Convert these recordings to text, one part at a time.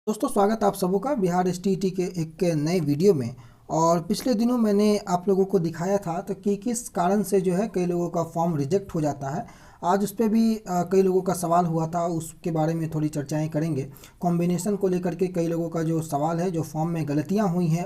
दोस्तों स्वागत आप सबों का बिहार एसटीईटी के एक नए वीडियो में। और पिछले दिनों मैंने आप लोगों को दिखाया था तो कि किस कारण से जो है कई लोगों का फॉर्म रिजेक्ट हो जाता है। आज उस पर भी कई लोगों का सवाल हुआ था, उसके बारे में थोड़ी चर्चाएं करेंगे। कॉम्बिनेशन को लेकर के कई लोगों का जो सवाल है, जो फॉर्म में गलतियां हुई हैं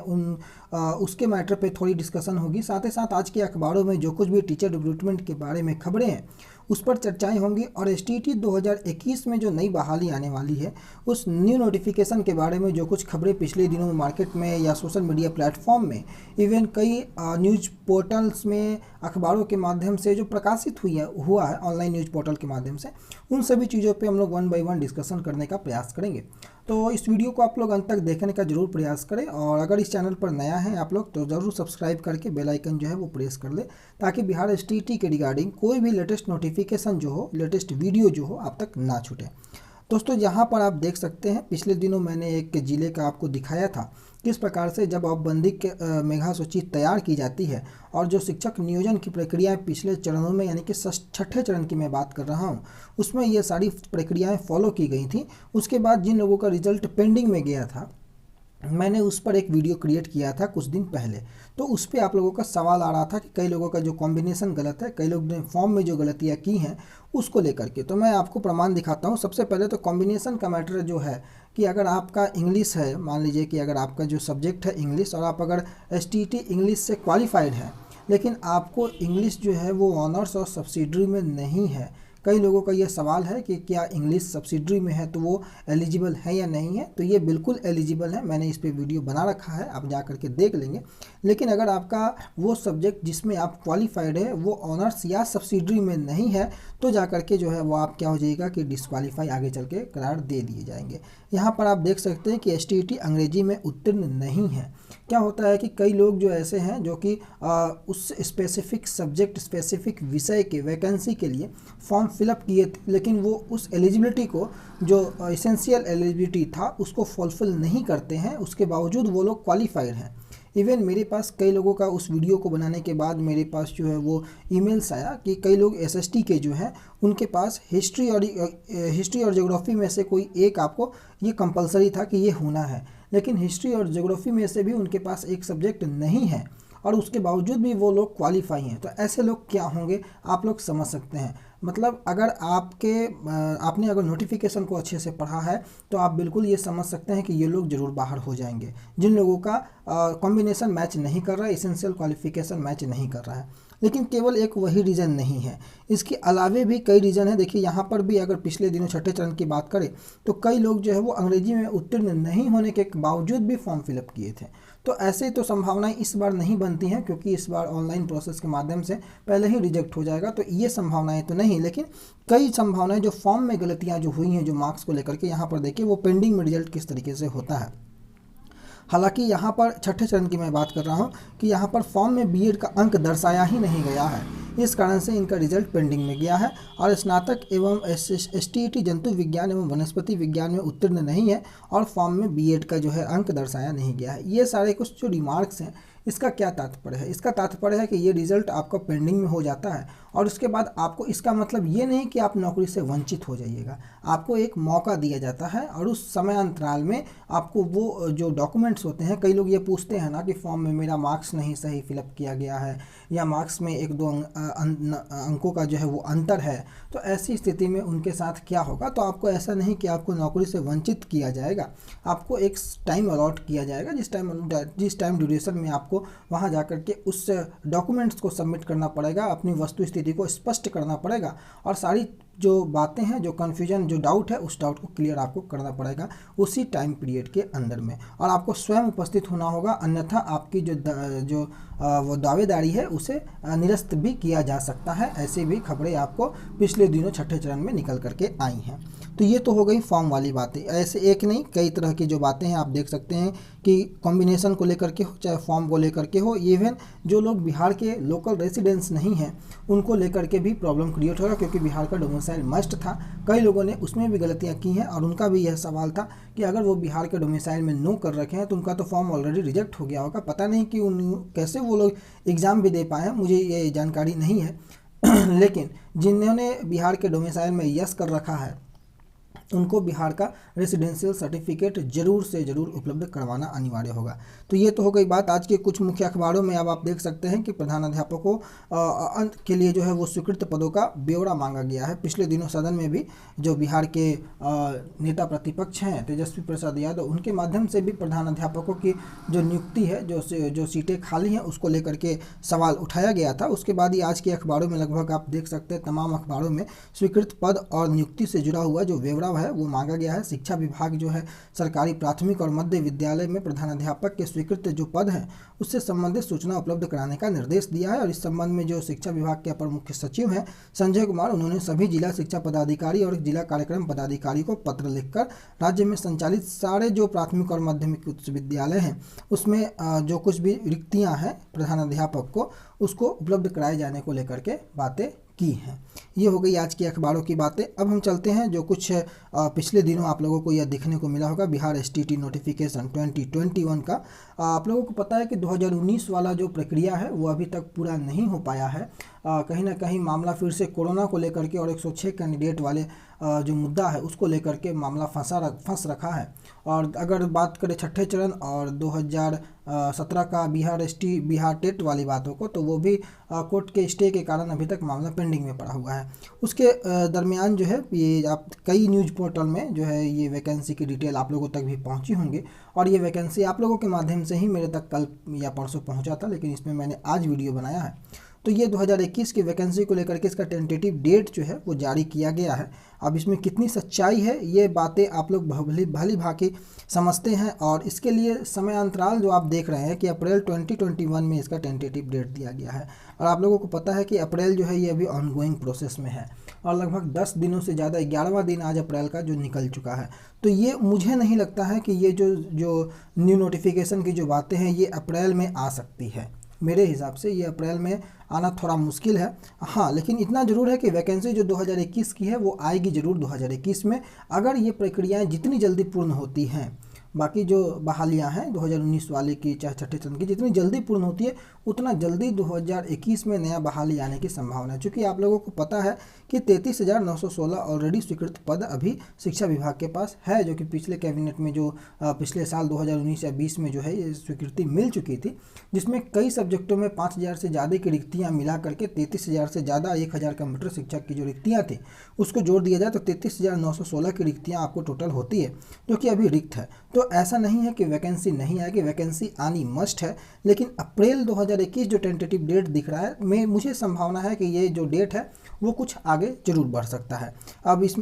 उसके मैटर पे थोड़ी डिस्कशन होगी। साथ ही साथ आज के अखबारों में जो कुछ भी टीचर रिक्रूटमेंट के बारे में खबरें हैं उस पर चर्चाएं होंगी। और एसटीईटी 2021 में जो नई बहाली आने वाली है उस न्यू नोटिफिकेशन के बारे में जो कुछ खबरें पिछले दिनों में मार्केट में या सोशल मीडिया प्लेटफॉर्म में, इवन कई न्यूज़ पोर्टल्स में, अखबारों के माध्यम से जो प्रकाशित हुआ है ऑनलाइन न्यूज़ पोर्टल के माध्यम से, उन सभी चीज़ों पे हम लोग वन बाय वन डिस्कशन करने का प्रयास करेंगे। तो इस वीडियो को आप लोग अंत तक देखने का जरूर प्रयास करें। और अगर इस चैनल पर नया है आप लोग तो ज़रूर सब्सक्राइब करके बेल आइकन जो है वो प्रेस कर ले, ताकि बिहार एसटीईटी के रिगार्डिंग कोई भी लेटेस्ट नोटिफिकेशन जो हो, लेटेस्ट वीडियो जो हो आप तक ना छूटे। दोस्तों यहाँ पर आप देख सकते हैं, पिछले दिनों मैंने एक ज़िले का आपको दिखाया था किस प्रकार से जब औपबंदी के मेधा सूची तैयार की जाती है और जो शिक्षक नियोजन की प्रक्रियाएं पिछले चरणों में, यानी कि छठे चरण की मैं बात कर रहा हूं, उसमें ये सारी प्रक्रियाएं फॉलो की गई थी। उसके बाद जिन लोगों का रिजल्ट पेंडिंग में गया था, मैंने उस पर एक वीडियो क्रिएट किया था कुछ दिन पहले। तो उस पर आप लोगों का सवाल आ रहा था कि कई लोगों का जो कॉम्बिनेशन गलत है, कई लोग ने फॉर्म में जो गलतियाँ की हैं उसको लेकर के। तो मैं आपको प्रमाण दिखाता हूँ। सबसे पहले तो कॉम्बिनेशन का मैटर जो है कि अगर आपका इंग्लिश है, मान लीजिए कि अगर आपका जो सब्जेक्ट है इंग्लिश, और आप अगर एसटीईटी इंग्लिश से क्वालिफाइड है, लेकिन आपको इंग्लिश जो है वो ऑनर्स और सब्सिडरी में नहीं है। कई लोगों का ये सवाल है कि क्या इंग्लिश सब्सिडरी में है तो वो एलिजिबल है या नहीं है। तो ये बिल्कुल एलिजिबल है, मैंने इस पे वीडियो बना रखा है, आप जा करके देख लेंगे। लेकिन अगर आपका वो सब्जेक्ट जिसमें आप क्वालिफाइड है वो ऑनर्स या सब्सिडरी में नहीं है, तो जा करके जो है वो आप क्या हो जाएगा कि डिस्क्वालीफाई आगे चल के करार दे दिए जाएंगे। यहाँ पर आप देख सकते हैं कि एसटीईटी अंग्रेजी में उत्तीर्ण नहीं है। क्या होता है कि कई लोग जो ऐसे हैं जो कि उस स्पेसिफिक सब्जेक्ट, स्पेसिफिक विषय के वैकेंसी के लिए फॉर्म फिलअप किए थे, लेकिन वो उस एलिजिबिलिटी को, जो इसेंशियल एलिजिबिलिटी था, उसको फुलफिल नहीं करते हैं। उसके बावजूद वो लोग क्वालिफाइड हैं। इवन मेरे पास कई लोगों का उस वीडियो को बनाने के बाद मेरे पास जो है वो ईमेल्स आया कि कई लोग एसएसटी के जो हैं उनके पास हिस्ट्री और ज्योग्राफी में से कोई एक, आपको ये कंपलसरी था कि ये होना है, लेकिन हिस्ट्री और ज्योग्राफी में से भी उनके पास एक सब्जेक्ट नहीं है और उसके बावजूद भी वो लोग क्वालिफाई हैं। तो ऐसे लोग क्या होंगे आप लोग समझ सकते हैं। मतलब अगर आपने अगर नोटिफिकेशन को अच्छे से पढ़ा है तो आप बिल्कुल ये समझ सकते हैं कि ये लोग ज़रूर बाहर हो जाएंगे। जिन लोगों का कॉम्बिनेशन मैच नहीं कर रहा है, इसेंशियल क्वालिफिकेशन मैच नहीं कर रहा है। लेकिन केवल एक वही रीज़न नहीं है, इसके अलावे भी कई रीज़न है। देखिए यहाँ पर भी अगर पिछले दिनों छठे चरण की बात करें तो कई लोग जो है वो अंग्रेजी में उत्तीर्ण नहीं होने के बावजूद भी फॉर्म फिलअप किए थे। तो ऐसे तो संभावनाएं इस बार नहीं बनती हैं, क्योंकि इस बार ऑनलाइन प्रोसेस के माध्यम से पहले ही रिजेक्ट हो जाएगा, तो ये संभावनाएं तो नहीं। लेकिन कई संभावनाएं जो फॉर्म में गलतियां जो हुई हैं, जो मार्क्स को लेकर के, यहाँ पर देखिए वो पेंडिंग में रिजल्ट किस तरीके से होता है। हालांकि यहाँ पर छठे चरण की मैं बात कर रहा हूँ कि यहाँ पर फॉर्म में बीएड का अंक दर्शाया ही नहीं गया है, इस कारण से इनका रिजल्ट पेंडिंग में गया है। और स्नातक एवं एसटीईटी जंतु विज्ञान एवं वनस्पति विज्ञान में उत्तीर्ण नहीं है और फॉर्म में बीएड का जो है अंक दर्शाया नहीं गया है। ये सारे कुछ जो रिमार्क्स हैं, इसका क्या तात्पर्य है? इसका तात्पर्य है कि ये रिजल्ट आपका पेंडिंग में हो जाता है और उसके बाद आपको, इसका मतलब ये नहीं कि आप नौकरी से वंचित हो जाइएगा, आपको एक मौका दिया जाता है। और उस समय अंतराल में आपको वो जो डॉक्यूमेंट्स होते हैं, कई लोग ये पूछते हैं ना कि फॉर्म में मेरा मार्क्स नहीं सही फिलअप किया गया है या मार्क्स में एक दो अंकों का जो है वो अंतर है, तो ऐसी स्थिति में उनके साथ क्या होगा? तो आपको ऐसा नहीं कि आपको नौकरी से वंचित किया जाएगा, आपको एक टाइम अलॉट किया जाएगा, जिस टाइम ड्यूरेशन में आपको वहां जाकर के उस डॉक्यूमेंट्स को सबमिट करना पड़ेगा, अपनी वस्तु स्थिति को स्पष्ट करना पड़ेगा और सारी जो बातें हैं, जो कन्फ्यूजन, जो डाउट है, उस डाउट को क्लियर आपको करना पड़ेगा उसी टाइम पीरियड के अंदर में। और आपको स्वयं उपस्थित होना होगा, अन्यथा आपकी जो वो दावेदारी है उसे निरस्त भी किया जा सकता है। ऐसी भी खबरें आपको पिछले दिनों छठे चरण में निकल करके आई हैं। तो ये तो हो गई फॉर्म वाली बातें। ऐसे एक नहीं, कई तरह की जो बातें हैं आप देख सकते हैं कि कॉम्बिनेशन को लेकर के हो, चाहे फॉर्म को लेकर के हो, इवन जो लोग बिहार के लोकल रेसिडेंट्स नहीं हैं उनको लेकर के भी प्रॉब्लम क्रिएट होगा, क्योंकि बिहार का डोमिसाइल मस्ट था। कई लोगों ने उसमें भी गलतियां की हैं और उनका भी यह सवाल था कि अगर वो बिहार के डोमिसाइल में नो कर रखे हैं तो उनका तो फॉर्म ऑलरेडी रिजेक्ट हो गया होगा। पता नहीं कि कैसे वो लोग एग्ज़ाम भी दे पाए, मुझे ये जानकारी नहीं है। लेकिन जिन्होंने बिहार के डोमिसाइल में यस कर रखा है उनको बिहार का रेसिडेंशियल सर्टिफिकेट जरूर से जरूर उपलब्ध करवाना अनिवार्य होगा। तो ये तो हो गई बात आज के कुछ मुख्य अखबारों में। अब आप देख सकते हैं कि प्रधानाध्यापकों के लिए जो है वो स्वीकृत पदों का ब्यौरा मांगा गया है। पिछले दिनों सदन में भी जो बिहार के नेता प्रतिपक्ष हैं तेजस्वी प्रसाद यादव, उनके माध्यम से भी प्रधानाध्यापकों की जो नियुक्ति है, जो सीटें खाली हैं, उसको लेकर के सवाल उठाया गया था। उसके बाद ही आज के अखबारों में लगभग आप देख सकते हैं तमाम अखबारों में स्वीकृत पद और नियुक्ति से जुड़ा हुआ जो ब्यौरा है वो मांगा गया है। शिक्षा विभाग जो है सरकारी प्राथमिक और मध्य विद्यालय में प्रधानाध्यापक के स्वीकृत जो पद हैं उससे संबंधित सूचना उपलब्ध कराने का निर्देश दिया है। और इस संबंध में जो शिक्षा विभाग के अपर मुख्य सचिव हैं संजय कुमार, उन्होंने सभी जिला शिक्षा पदाधिकारी और जिला कार्यक्रम पदाधिकारी को पत्र लिखकर राज्य में संचालित सारे जो प्राथमिक और माध्यमिक उच्च विद्यालय हैं उसमें जो कुछ भी रिक्तियां हैं प्रधानाध्यापक को उसको उपलब्ध कराए जाने को लेकर के बातें की हैं। ये हो गई आज की अखबारों की बातें। अब हम चलते हैं जो कुछ पिछले दिनों आप लोगों को यह देखने को मिला होगा बिहार एसटीटी नोटिफिकेशन 2021 का। आप लोगों को पता है कि 2019 वाला जो प्रक्रिया है वो अभी तक पूरा नहीं हो पाया है। कहीं ना कहीं मामला फिर से कोरोना को लेकर के और 106 कैंडिडेट वाले जो मुद्दा है उसको लेकर के मामला फंस रखा है। और अगर बात करें छठे चरण और 2017 का बिहार टेट वाली बातों को, तो वो भी कोर्ट के स्टे के कारण अभी तक मामला पेंडिंग में पड़ा हुआ है। उसके दरमियान जो है ये आप कई न्यूज़ पोर्टल में जो है ये वैकेंसी की डिटेल आप लोगों तक भी पहुंची होंगी। और ये वैकेंसी आप लोगों के माध्यम से ही मेरे तक कल या परसों पहुंचा था, लेकिन इसमें मैंने आज वीडियो बनाया है। तो ये 2021 की वैकेंसी को लेकर के इसका टेंटेटिव डेट जो है वो जारी किया गया है। अब इसमें कितनी सच्चाई है ये बातें आप लोग भली भांति समझते हैं। और इसके लिए समय अंतराल जो आप देख रहे हैं कि अप्रैल 2021 में इसका टेंटेटिव डेट दिया गया है। और आप लोगों को पता है कि अप्रैल जो है ये अभी ऑनगोइंग प्रोसेस में है और लगभग 10 दिनों से ज़्यादा 11वां दिन आज अप्रैल का जो निकल चुका है। तो ये मुझे नहीं लगता है कि ये जो न्यू नोटिफिकेशन की जो बातें हैं ये अप्रैल में आ सकती है। मेरे हिसाब से ये अप्रैल में आना थोड़ा मुश्किल है। हाँ, लेकिन इतना ज़रूर है कि वैकेंसी जो 2021 की है वो आएगी ज़रूर 2021 में, अगर ये प्रक्रियाएं जितनी जल्दी पूर्ण होती हैं। बाकी जो बहालियां हैं 2019 वाले की चाहे छठे चरण की जितनी जल्दी पूर्ण होती है उतना जल्दी 2021 में नया बहाली आने की संभावना है। चूँकि आप लोगों को पता है कि 33,916 ऑलरेडी स्वीकृत पद अभी शिक्षा विभाग के पास है, जो कि पिछले कैबिनेट में जो पिछले साल 2019 या 20 में जो है ये स्वीकृति मिल चुकी थी, जिसमें कई सब्जेक्टों में 5,000 से ज़्यादा की रिक्तियाँ मिला करके 33,000 से ज़्यादा 1,000 कंप्यूटर शिक्षक की जो रिक्तियाँ थी उसको जोड़ दिया जाए तो 33,916 की रिक्तियाँ आपको टोटल होती है, जो कि अभी रिक्त है। तो ऐसा नहीं है कि वैकेंसी नहीं आएगी, वैकेंसी आनी मस्ट है। लेकिन अप्रैल 2021 जो टेंटेटिव डेट दिख रहा है, मुझे संभावना है कि ये जो डेट है वो कुछ आगे जरूर बढ़ सकता है। अब इसमें